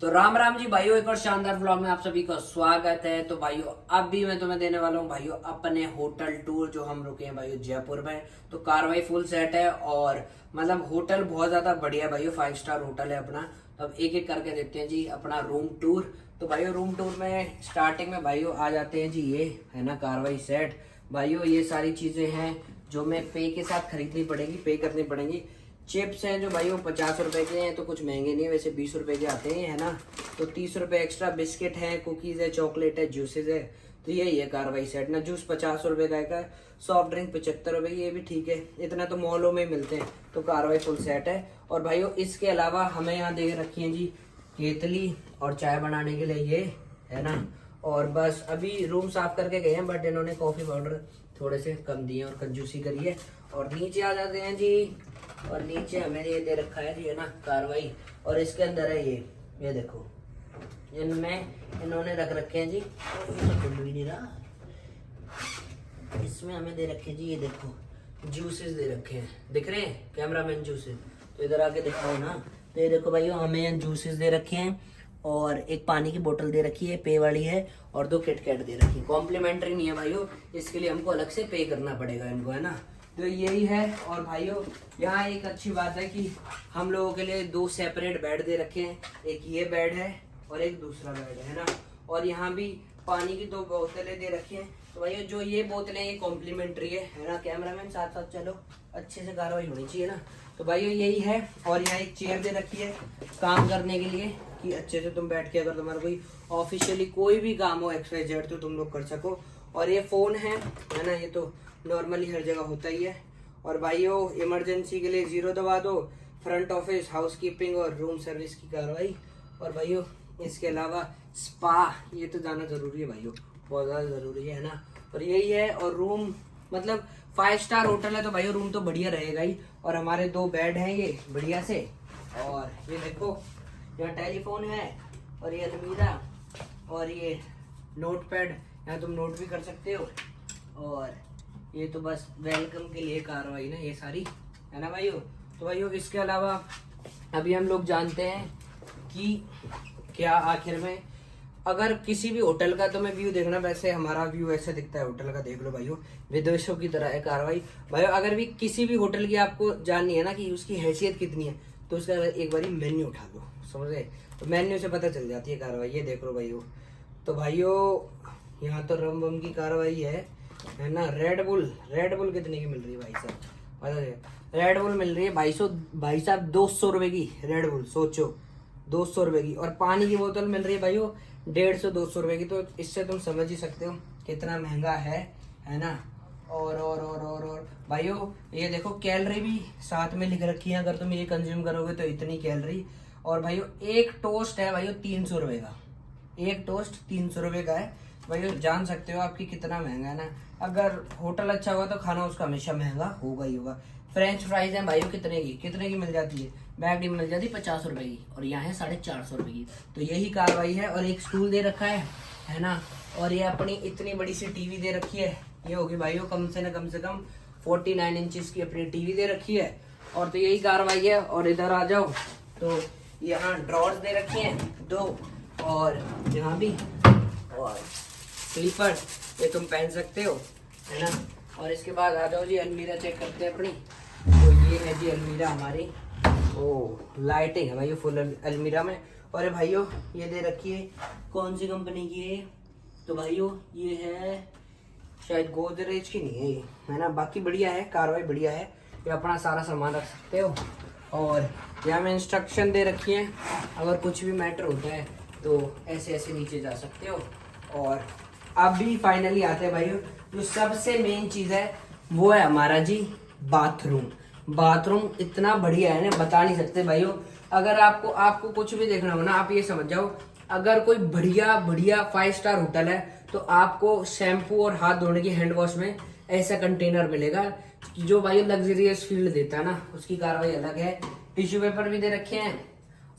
तो राम राम जी भाइयों, एक और शानदार व्लॉग में आप सभी का स्वागत है। तो भाइयों अब भी मैं तुम्हें देने वाला हूँ भाइयों अपने होटल टूर, जो हम रुके हैं भाइयों जयपुर में। तो कार्रवाई फुल सेट है और मतलब होटल बहुत ज्यादा बढ़िया है भाइयों, 5 स्टार होटल है अपना। तो अब एक एक करके देखते हैं जी अपना रूम टूर। तो भाइयों रूम टूर में स्टार्टिंग में भाइयों आ जाते हैं जी, ये है ना कार्रवाई सेट। भाइयों ये सारी चीजें हैं जो मैं पे के साथ खरीदनी पड़ेगी, पे करनी पड़ेंगी। चिप्स हैं जो भाई वो 50 रुपए के हैं, तो कुछ महंगे नहीं है, वैसे 20 रुपए के आते हैं, है ना। तो 30 रुपए एक्स्ट्रा। बिस्किट है, कुकीज है, चॉकलेट है, जूसेस है। तो यही है कार्रवाई सेट ना। जूस 50 रुपए का है, सॉफ्ट ड्रिंक 75 रुपए की, ये भी ठीक है, इतना तो मॉलों में मिलते हैं। तो कार्रवाई फुल सेट है। और भाइयों इसके अलावा हमें यहाँ दे रखी है जी केतली और चाय बनाने के लिए, ये है ना। और बस अभी रूम साफ करके गए हैं, बट इन्होंने कॉफी पाउडर थोड़े से कम दिए और कंजूसी करी है। और नीचे आ जाते हैं जी, और नीचे हमें ये दे रखा है जी, है ना कार्रवाई। और इसके अंदर है ये देखो, इनमें इन्होंने रख रखे हैं जी, ये तो खुल भी नहीं रहा। इसमें हमें दे रखे हैं जी, ये देखो जूसेस दे रखे हैं, दिख रहे हैं कैमरामैन जूसेस? तो इधर आके दिखाओ ना। तो ये देखो भाइयों हमें यहाँ जूसेस दे रखे हैं, और एक पानी की बोतल दे रखी है, पे वाली है, और 2 किटकैट दे रखी है। कॉम्प्लीमेंट्री नहीं है भाइयों, इसके लिए हमको अलग से पे करना पड़ेगा इनको, है ना। तो यही है। और भाइयों यहाँ एक अच्छी बात है कि हम लोगों के लिए 2 सेपरेट बेड दे रखे हैं, एक ये बेड है और एक दूसरा बेड है ना। और यहाँ भी पानी की 2 बोतलें दे रखी हैं। तो भाइयों जो ये बोतलें ये कॉम्प्लीमेंट्री है ना। कैमरामैन साथ साथ चलो, अच्छे से कार्रवाई होनी चाहिए ना। तो भाइयों यही है। और यहाँ एक चेयर दे रखी है काम करने के लिए, कि अच्छे से तुम बैठ के अगर तुम्हारा कोई ऑफिशियली कोई भी काम हो XYZ तो तुम लोग कर सको। और ये फोन है ना, ये तो नॉर्मली हर जगह होता ही है। और भाइयों इमरजेंसी के लिए 0 दबा दो, फ्रंट ऑफिस, हाउसकीपिंग और रूम सर्विस की कार्रवाई। और भाइयों इसके अलावा स्पा, ये तो जाना जरूरी है भाइयों, बहुत ज़्यादा ज़रूरी है ना। और यही है। और रूम मतलब 5 स्टार होटल है, तो भाइयों रूम तो बढ़िया रहेगा ही। और हमारे 2 बेड हैं ये बढ़िया से। और ये देखो यहाँ टेलीफोन है, और ये अलमीरा, और ये नोट पैड, यहाँ तुम नोट भी कर सकते हो। और ये तो बस वेलकम के लिए कार्रवाई ना, ये सारी, है ना भाइयों। तो भाइयों इसके अलावा अभी हम लोग जानते हैं कि क्या आखिर में अगर किसी भी होटल का तुम्हें व्यू देखना, वैसे हमारा व्यू ऐसे दिखता है होटल का, देख लो भाइयों, विदेशों की तरह है कार्रवाई। भाइयों अगर भी किसी भी होटल की आपको जाननी है ना कि उसकी हैसियत कितनी है, तो उसका एक बारी मेन्यू उठा लो, समझे। तो मेन्यू से पता चल जाती है कार्रवाई, ये देख लो भाइयों। तो भाइयों यहाँ तो रम बम की कार्रवाई है ना। रेड बुल कितने की मिल रही है भाई साहब, पता है? रेड बुल मिल रही है भाई साहब 200 रुपए की रेड बुल, सोचो 200 रुपए की। और पानी की बोतल मिल रही है भाइयों 150-200 रुपए की। तो इससे तुम समझ ही सकते हो कितना महंगा है ना। और भाइयों ये देखो कैलोरी भी साथ में लिख रखी है, अगर तुम ये कंज्यूम करोगे तो इतनी कैलोरी। और भाइयों एक टोस्ट है भाइयों 300 रुपए का, एक टोस्ट 300 रुपए का है। भाइयों जान सकते हो आपकी कितना महंगा है ना। अगर होटल अच्छा होगा तो खाना उसका हमेशा महंगा होगा ही होगा। फ्रेंच फ्राइज हैं भाइयों कितने की मिल जाती है, बैग डी मिल जाती है 50 रुपए की, और यहाँ है 450 रुपए की। तो यही कार्रवाई है। और एक स्टूल दे रखा है ना। और ये अपनी इतनी बड़ी सी टीवी दे रखी है, ये होगी भाइयों कम से कम 49 इंचेस की अपनी टीवी दे रखी है। और तो यही कार्रवाई है। और इधर आ जाओ तो यहाँ ड्रॉर्स दे रखे हैं 2, और यहाँ भी, और स्लीपर ये तुम पहन सकते हो, है ना। और इसके बाद आ जाओ जी अलमीरा चेक करते हैं अपनी। तो ये है जी अलमीरा हमारी, ओ लाइटिंग है भाई फुल अलमीरा में। और भाइयों ये दे रखी है, कौन सी कंपनी की है? तो भाइयों ये है शायद गोदरेज की नहीं है ये, है ना। बाकी बढ़िया है, कार्रवाई बढ़िया है, ये अपना सारा सामान रख सकते हो। और यहाँ में इंस्ट्रक्शन दे रखी है, अगर कुछ भी मैटर होता है तो ऐसे ऐसे नीचे जा सकते हो। और अभी फाइनली आते हैं भाइयों, जो सबसे मेन चीज़ है वो है हमारा जी बाथरूम। बाथरूम इतना बढ़िया है ना, बता नहीं सकते भाइयों। अगर आपको कुछ भी देखना हो ना, आप ये समझ जाओ, अगर कोई बढ़िया बढ़िया 5 स्टार होटल है तो आपको शैम्पू और हाथ धोने की हैंड वॉश में ऐसा कंटेनर मिलेगा जो भाई लग्जरियस फील देता है ना, उसकी कार्रवाई अलग है। टिश्यू पेपर भी दे रखे हैं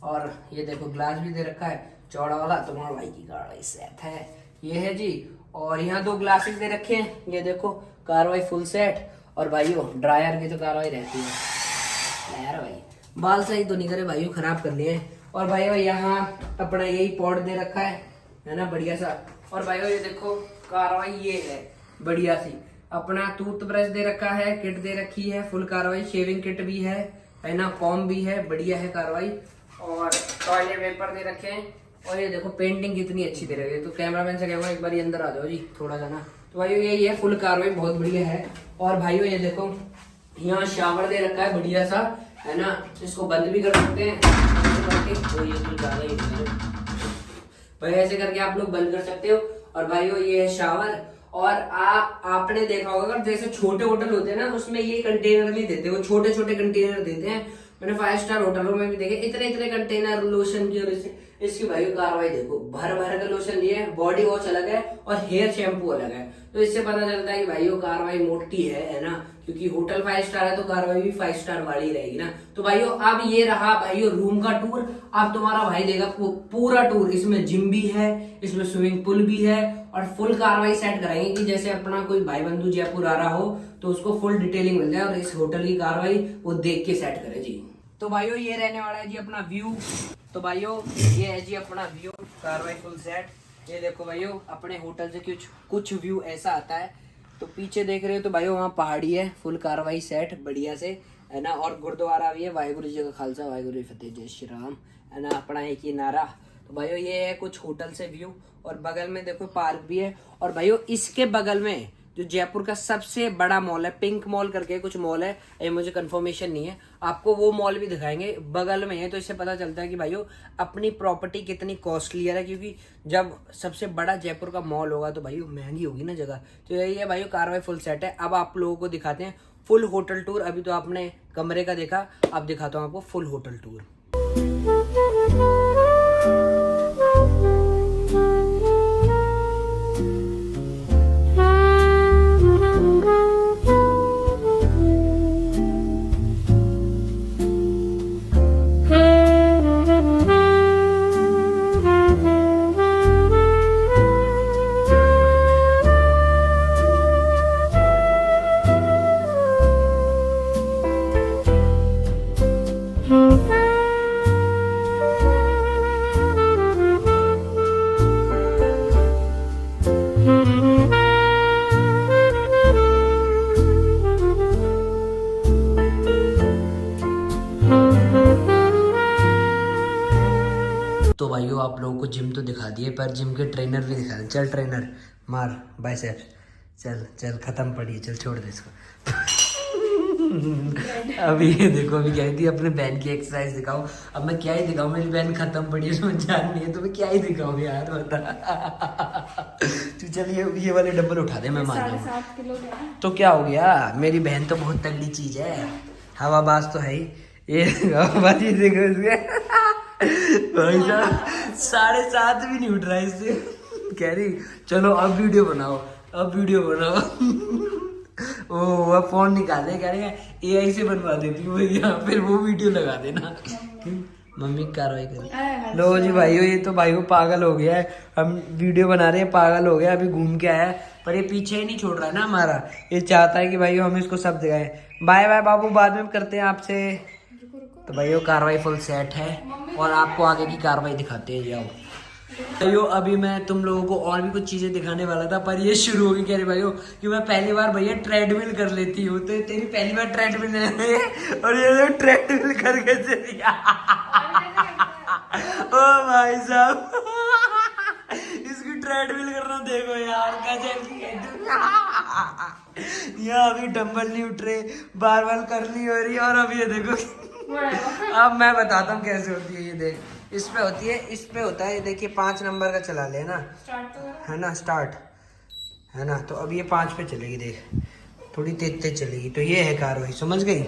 और ये देखो ग्लास भी दे रखा है चौड़ा वाला, तुम्हारा भाई की कार्रवाई सेट है, ये है जी। और यहाँ 2 ग्लासेस दे रखे हैं, ये देखो कार्रवाई फुल सेट। और भाइयों ड्रायर की तो कार्रवाई रहती है यार, भाई बाल सही तो नहीं करे भाइयों, खराब कर लिए। और भाइयों यहाँ अपना यही पॉट दे रखा है ना, बढ़िया सा। और भाइयों ये देखो कार्रवाई ये है बढ़िया सी, अपना टूथब्रश दे रखा है, किट दे रखी है फुल कार्रवाई, शेविंग किट भी है ना, कॉम भी है, बढ़िया है कार्रवाई। और टॉयलेट पेपर दे रखे हैं। और ये देखो पेंटिंग कितनी अच्छी दे रही है, तो कैमरामैन से कहूँगा एक बार अंदर आ जाओ जी थोड़ा सा ना। तो भाइयों यही है फुल कार्रवाई, बहुत बढ़िया है। और भाइयों ये देखो यहाँ शावर दे रखा है बढ़िया सा, है ना, इसको बंद भी कर सकते हैं तो ये तो ज्यादा ही भाई, ऐसे करके आप लोग बंद कर सकते हो। और भाइयों ये है शावर। और आपने देखा होगा अगर जैसे छोटे होटल होते हैं ना, उसमें ये कंटेनर नहीं देते, वो छोटे छोटे कंटेनर देते हैं। मैंने 5 स्टार होटलों में भी देखे इतने इतने कंटेनर लोशन की। और इसकी भाई कार्रवाई देखो, भर भर का लोशन लिए, बॉडी वॉश अलग है और हेयर शैम्पू अलग है। तो इससे पता चलता है कि भाई कार्रवाई मोटी है ना, क्योंकि होटल 5 स्टार है तो कार्रवाई भी 5 स्टार वाली रहेगी ना। तो भाइयों अब ये रहा भाइयों रूम का टूर। अब तुम्हारा भाई देगा पूरा टूर, इसमें जिम भी है, इसमें स्विमिंग पूल भी है, और फुल कार्रवाई सेट कराएंगे कि जैसे अपना कोई भाई बंधु जयपुर आ रहा हो तो उसको फुल डिटेलिंग मिल जाए और इस होटल की कार्रवाई वो देख के सेट करे जी। तो भाइयों ये रहने वाला है जी अपना व्यू। तो भाइयों ये है जी अपना व्यू, कार्रवाई फुल सेट। ये देखो भाइयों अपने होटल से कुछ व्यू ऐसा आता है। तो पीछे देख रहे हो तो भाइयों वहाँ पहाड़ी है, फुल कार्रवाई सेट बढ़िया से, है ना। और गुरुद्वारा भी है, वाहिगुरु जी का खालसा वाहिगुरु जी फतेह, जय श्री राम, है ना, अपना एक ही नारा। तो भाइयों ये है कुछ होटल से व्यू। और बगल में देखो पार्क भी है। और भाइयों इसके बगल में जो जयपुर का सबसे बड़ा मॉल है, पिंक मॉल करके कुछ मॉल है, ये मुझे कंफर्मेशन नहीं है, आपको वो मॉल भी दिखाएंगे, बगल में है। तो इससे पता चलता है कि भाइयों अपनी प्रॉपर्टी कितनी कॉस्टलियर है, क्योंकि जब सबसे बड़ा जयपुर का मॉल होगा तो भाइयों महंगी होगी ना जगह। तो यही है भाइयों कार्रवाई फुल सेट है। अब आप लोगों को दिखाते हैं फुल होटल टूर। अभी तो आपने कमरे का देखा, अब दिखाता हूँ आपको फुल होटल टूर। तो भाइयों आप लोगों को जिम तो दिखा दिए, पर जिम के ट्रेनर भी दिखा दे। चल ट्रेनर मार बाइसेप्स, चल चल खत्म पड़ी, चल छोड़ दे इसको। अभी ये देखो, अभी कह रही थी अपने बहन की एक्सरसाइज दिखाओ। अब मैं क्या ही दिखाऊं, मेरी बहन खत्म पड़ी है, समझ जान नहीं है, तो मैं क्या ही दिखाऊं यार, बता। तू चल ये वाले डंबल उठा दे, मैं मान लूंगा। 7.5 किलो तो क्या हो गया, मेरी बहन तो बहुत तगड़ी चीज है, हवाबाज तो है ही। ये हवाबाज ये देखो इसके भाई साहब 7.5 भी नहीं उठ रहा है इससे। कह रही चलो अब वीडियो बनाओ, अब वीडियो बनाओ। ओ अब फोन निकाले, कह रहे AI से बनवा देती हूँ भैया, फिर वो वीडियो लगा देना। मम्मी कार्रवाई कर लो जी। भाइयों ये तो भाइयों पागल हो गया है, हम वीडियो बना रहे हैं, पागल हो गया, अभी घूम के आया है, पर ये पीछे ही नहीं छोड़ रहा है ना हमारा। ये चाहता है कि भाइयों हम इसको सब दिखाएं। बाय बाय बाबू, बाद में करते हैं आपसे। तो भाइयों कार्रवाई फुल सेट है और आपको आगे की कार्रवाई दिखाते हैं। जाओ भाइयों, अभी मैं तुम लोगों को और भी कुछ चीजें दिखाने वाला था, पर ये शुरू हो गई। कह रहे भाइयों कि मैं पहली बार भैया ट्रेडमिल कर लेती हूँ, तो तेरी पहली बार ट्रेडमिल है और ये ट्रेडमिल करके चली। ओ भाई साहब इसकी ट्रेडमिल करना देखो यार, यहाँ अभी डंबल नहीं उठ रहे, बार बार कर ली हो रही, और अभी ये देखो अब मैं बताता हूँ कैसे होती है ये देख। इस पे होती है, इस पे होता है, ये देखिए 5 नंबर का चला ले ना, है ना, स्टार्ट है ना। तो अब ये 5 पे चलेगी, देख थोड़ी तेज तेज चलेगी। तो ये है कार्रवाई, समझ गई?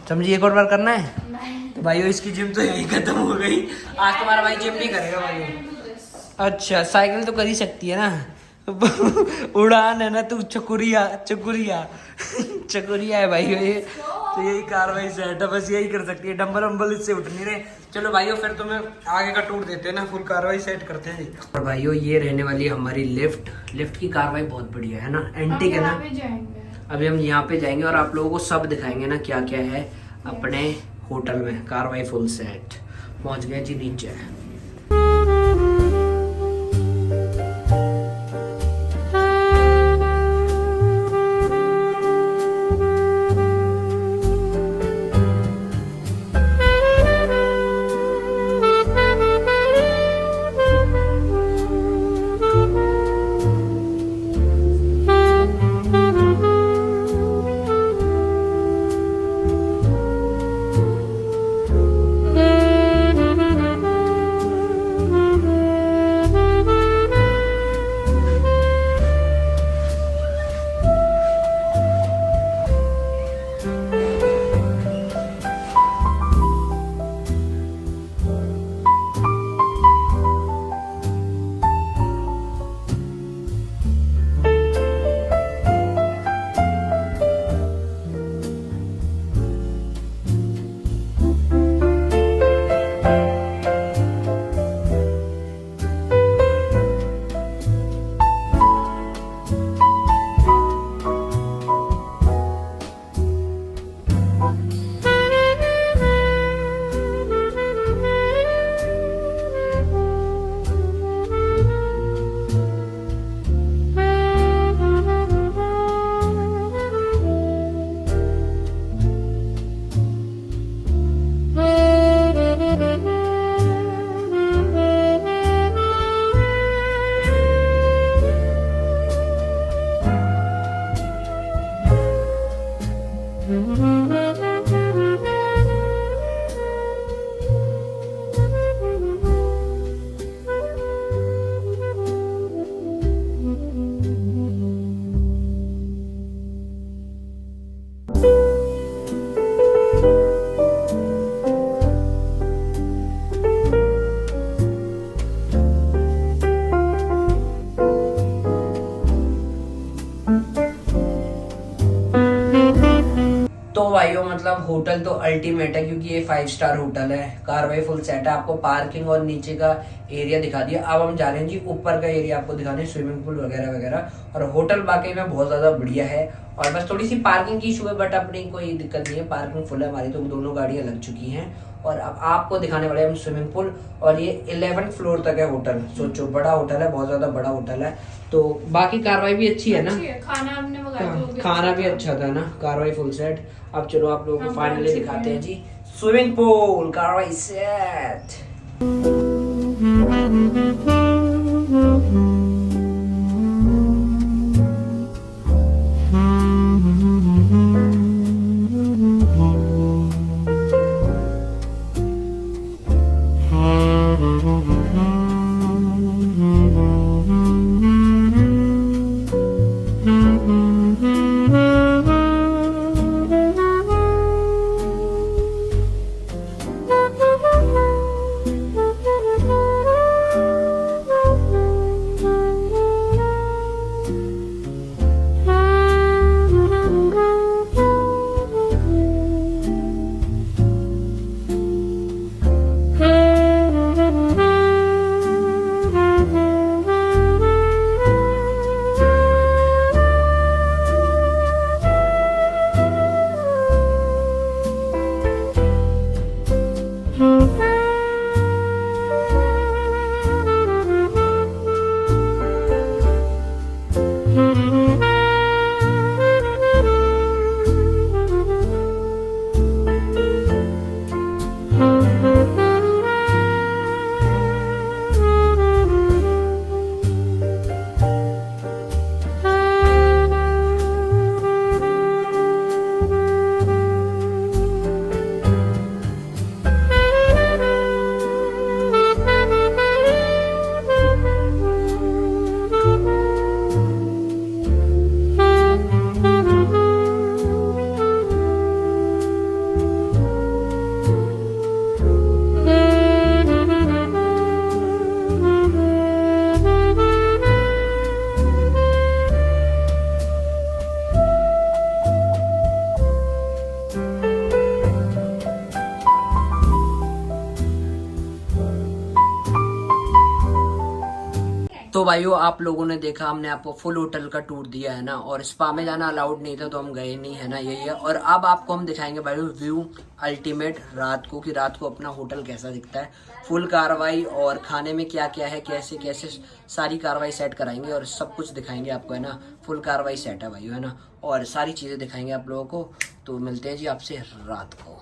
समझी? एक और बार करना है तो भाइयों इसकी जिम तो यही खत्म हो गई। आज तुम्हारा भाई जिम नहीं करेगा भाइयों। अच्छा साइकिल तो कर ही सकती है ना। उड़ान है ना तू, चकुरिया चकुरिया चकुरिया है भाई ये। तो यही कार्रवाई सेट है, बस यही कर सकती है। डंबल वंबल इससे उठ नहीं रहे। चलो भाइयों फिर तुम्हें आगे का टूर देते हैं ना, फुल कार्रवाई सेट करते हैं। और भाइयों ये रहने वाली है हमारी लिफ्ट। लिफ्ट की कार्रवाई बहुत बढ़िया है ना, एंटीक है ना। अभी हम यहाँ पे जाएंगे और आप लोगों को सब दिखाएंगे ना क्या क्या है अपने होटल में। कार्रवाई फुल सेट। पहुँच गए जी नीचे। तो भाइयों मतलब होटल तो अल्टीमेट है क्योंकि ये 5 स्टार होटल है। कार्रवाई फुल सेट है। आपको पार्किंग और नीचे का एरिया दिखा दिया। अब हम जा रहे हैं जी ऊपर का एरिया आपको दिखाने, स्विमिंग पूल वगैरह वगैरह। और होटल वाकई में बहुत ज्यादा बढ़िया है। और बस थोड़ी सी पार्किंग की इशू है, बट अपनी कोई दिक्कत नहीं है, पार्किंग फुल है हमारी, तो दोनों गाड़ियां लग चुकी हैं। और अब आपको दिखाने वाले हम स्विमिंग पूल। और ये 11th फ्लोर तक है होटल। सोचो बड़ा होटल है, बहुत ज्यादा बड़ा होटल है। तो बाकी कार्रवाई भी अच्छी है ना, खाना हमने मंगाया, खाना भी अच्छा था ना। कार्रवाई फुल सेट। अब चलो आप लोगों को फाइनली दिखाते हैं जी स्विमिंग पूल। कार्रवाई सेट। तो भाइयों आप लोगों ने देखा, हमने आपको फुल होटल का टूर दिया है ना, और स्पा में जाना अलाउड नहीं था तो हम गए नहीं, है ना, यही है। और अब आपको हम दिखाएंगे भाइयों व्यू अल्टीमेट रात को, कि रात को अपना होटल कैसा दिखता है, फुल कार्रवाई, और खाने में क्या क्या है, कैसे कैसे सारी कार्रवाई सेट कराएंगे और सब कुछ दिखाएंगे आपको, है ना। फुल कार्रवाई सेट है भाइयों, है ना, और सारी चीज़ें दिखाएंगे आप लोगों को। तो मिलते हैं जी आपसे रात को।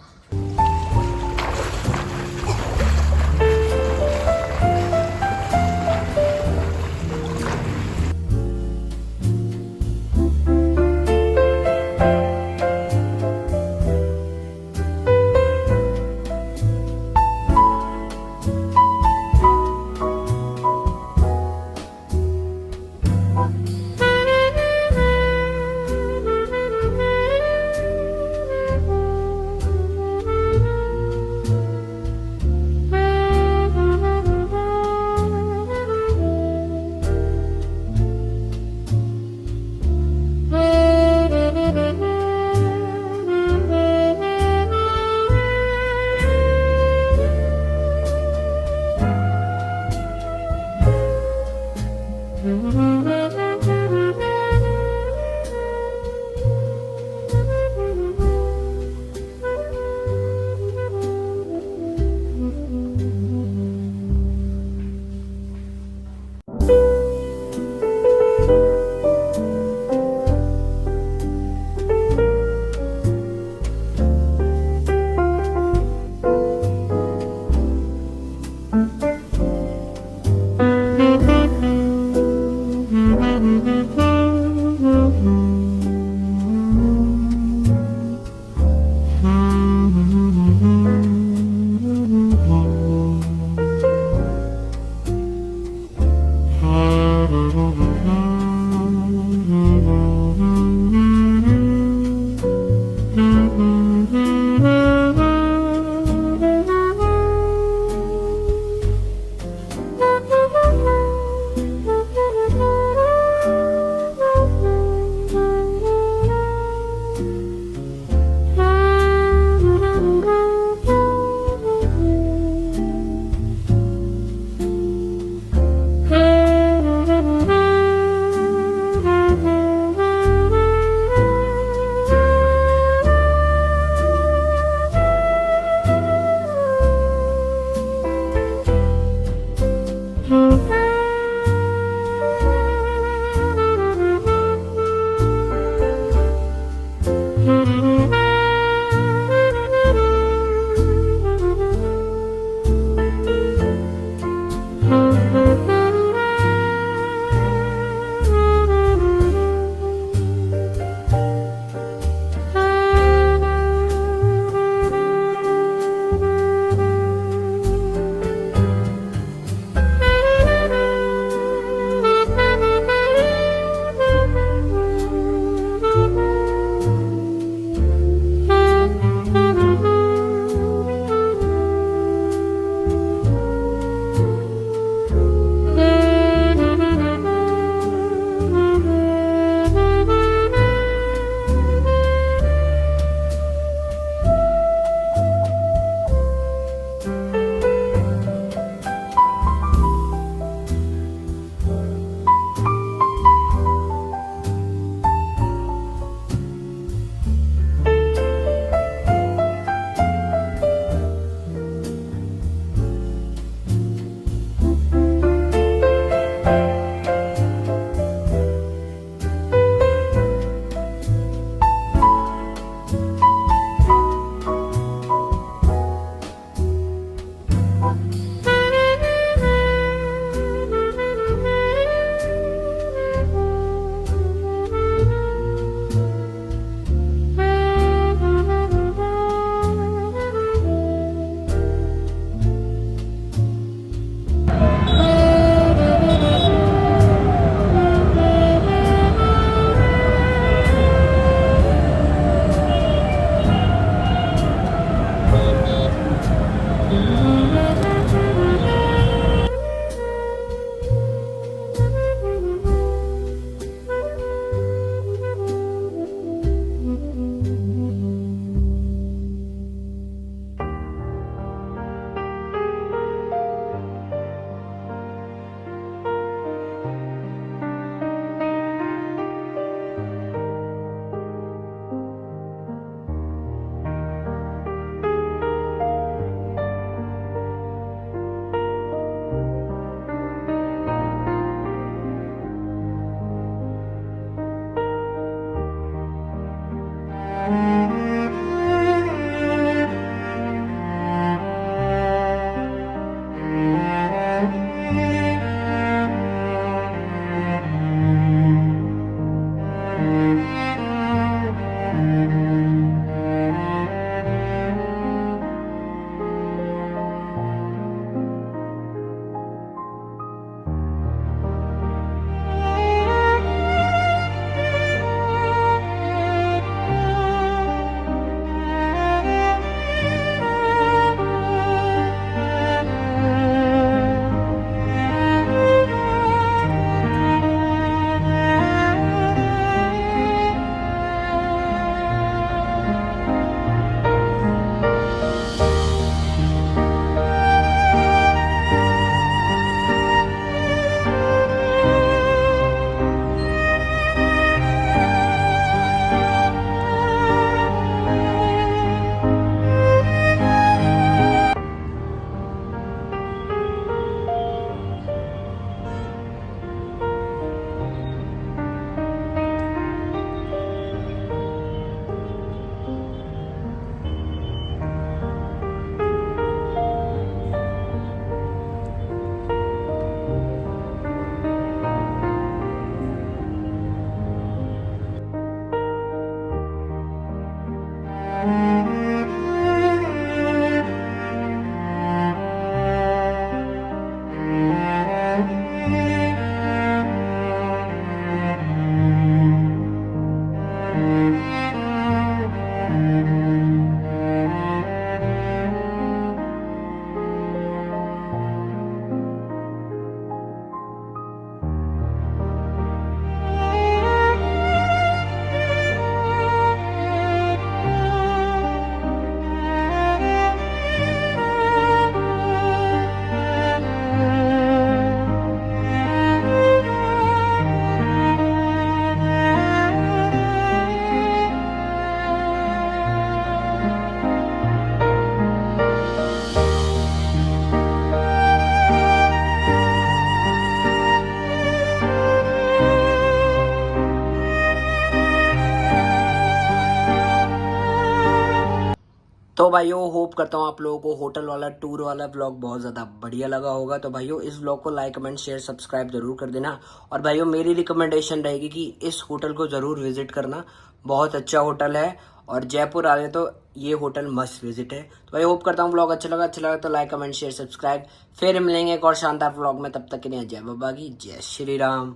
तो भाइयों होप करता हूँ आप लोगों को होटल वाला टूर वाला व्लॉग बहुत ज़्यादा बढ़िया लगा होगा। तो भाइयों इस व्लॉग को लाइक कमेंट शेयर सब्सक्राइब जरूर कर देना। और भाइयों मेरी रिकमेंडेशन रहेगी कि इस होटल को ज़रूर विजिट करना, बहुत अच्छा होटल है और जयपुर आ रहे तो ये होटल मस्ट विजिट है। तो भाई होप करता हूँ व्लॉग अच्छा लगा तो लाइक कमेंट शेयर सब्सक्राइब। फिर मिलेंगे एक और शानदार व्लॉग में, तब तक के लिए जय बाबा की जय श्री राम।